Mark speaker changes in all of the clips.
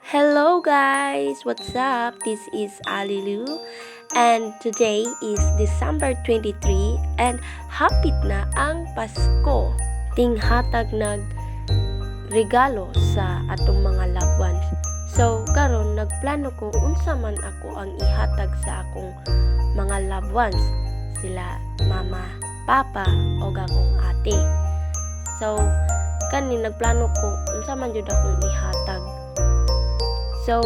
Speaker 1: Hello guys! What's up? This is Alilu and today is December 23 and hapit na ang Pasko. Tinghatag nag regalo sa atong mga loved ones. So karon nagplano ko unsa man ako ang ihatag sa akong mga loved ones. Sila mama, papa o akong ate. So kani nagplano ko unsa man jud akong ihatag. So,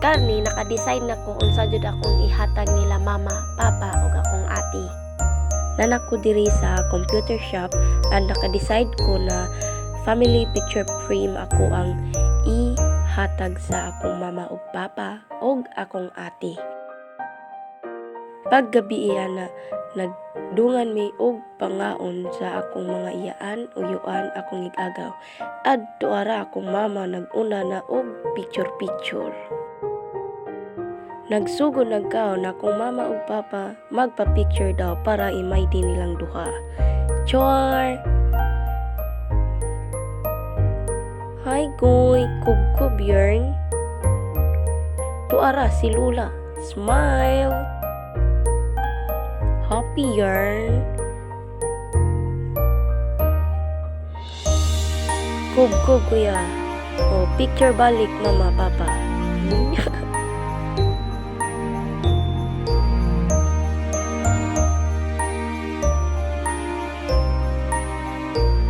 Speaker 1: karni naka-decide na ko unsa jud akong ihatag nila mama, papa ug akong ate. Nanak ko diri sa computer shop and naka-decide ko na family picture frame ako ang ihatag sa akong mama ug papa ug akong ate. Paggabi na nagdungan mi og pangaon sa akong mga iyaan uyuan akong igagaw. Adto ara akong mama naguna na og picture. Nagsugod nagkaon akong mama ug papa magpa-picture daw para imay din nilang duha. Char! Hi goy, kubkub yarn. Tuara si Lula. Smile! Happy yarn. Kub kuya. Oh, picture balik mama papa.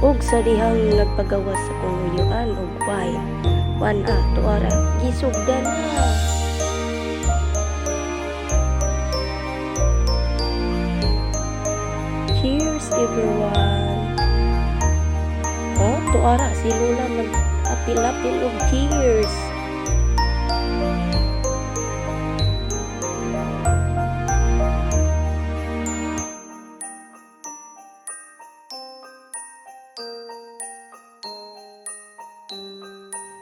Speaker 1: Og sa dihang nagpagawas sa kong uyuan og wine. Tuara gisugdan na. Cheers everyone. Oh, tuara si Lula nag-apil-apil og cheers.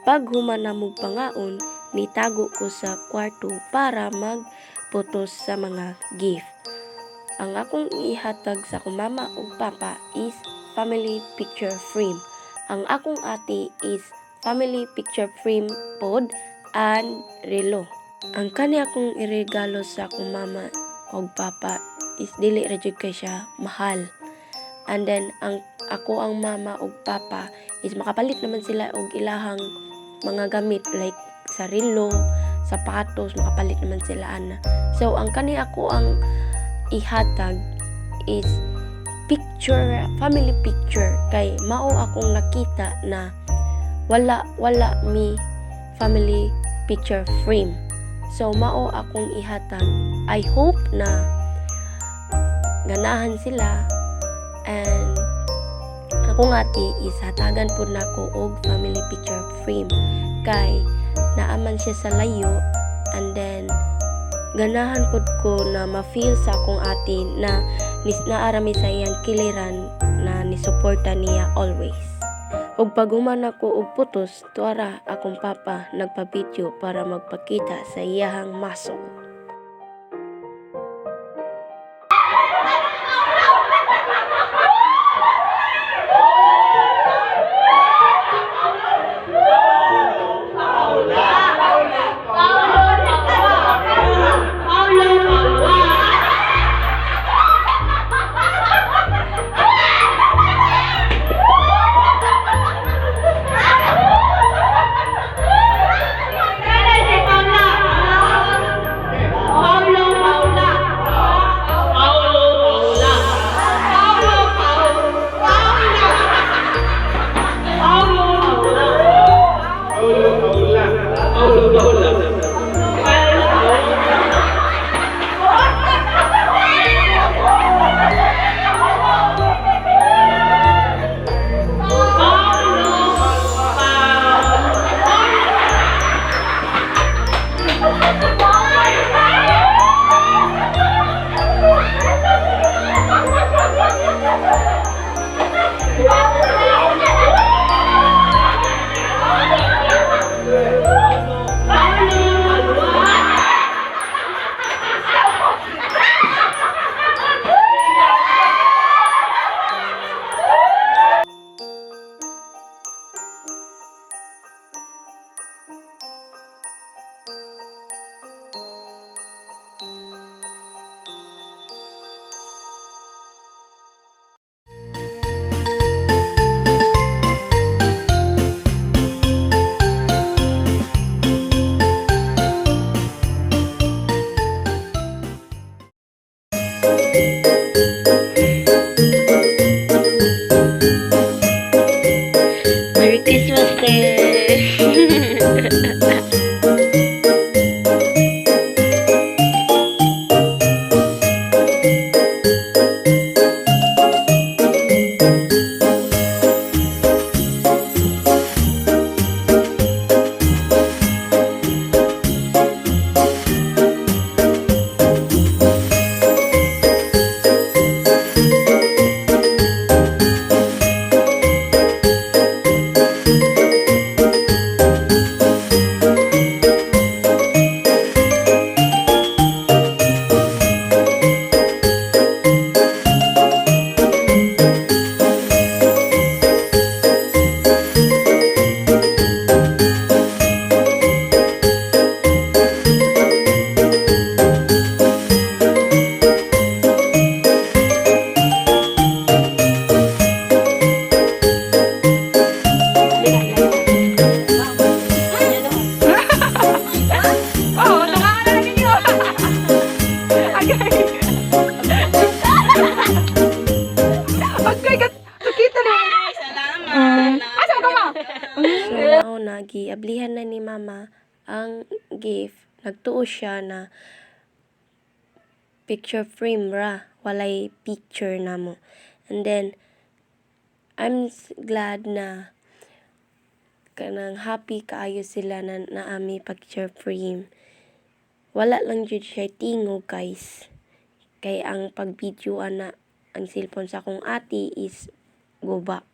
Speaker 1: Pag human na mo pangaon, nitago ko sa kwarto para magputos sa mga gift. Ang akong ihatag sa akong mama ug papa is family picture frame. Ang akong ate is family picture frame pod and relo. Ang kani akong iregalo sa akong mama ug papa is dili ra jud kay siya mahal. And then ako ang mama ug papa is makapalit naman sila og ilahang mga gamit like sa relo, sapatos, makapalit naman sila ana. So ang kani ako ang ihatag is family picture kay mao akong nakita na wala mi family picture frame. So mao akong ihatag. I hope na ganahan sila and akong ate is hatagan pud nako og family picture frame kay naaman siya sa layo and then ganahan pod ko na ma-feel sa akong ate na naarami sa iyang kiliran na nisuporta niya always. Ug paghuman ako og putos, tuara akong papa nagpa-video para magpakita sa iyang muscle. So mauna giablihan na ni mama ang gift. Nagtuo siya na picture frame ra, walay picture namo. And then I'm glad na kanang happy kaayo sila na naami picture frame. Wala lang jud siya tingog guys. Kay ang pag-videoan na ang cellphone sa akong ati is guba.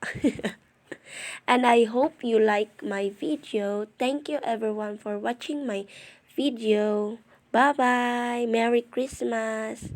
Speaker 1: And I hope you like my video. Thank you everyone for watching my video. Bye-bye. Merry Christmas.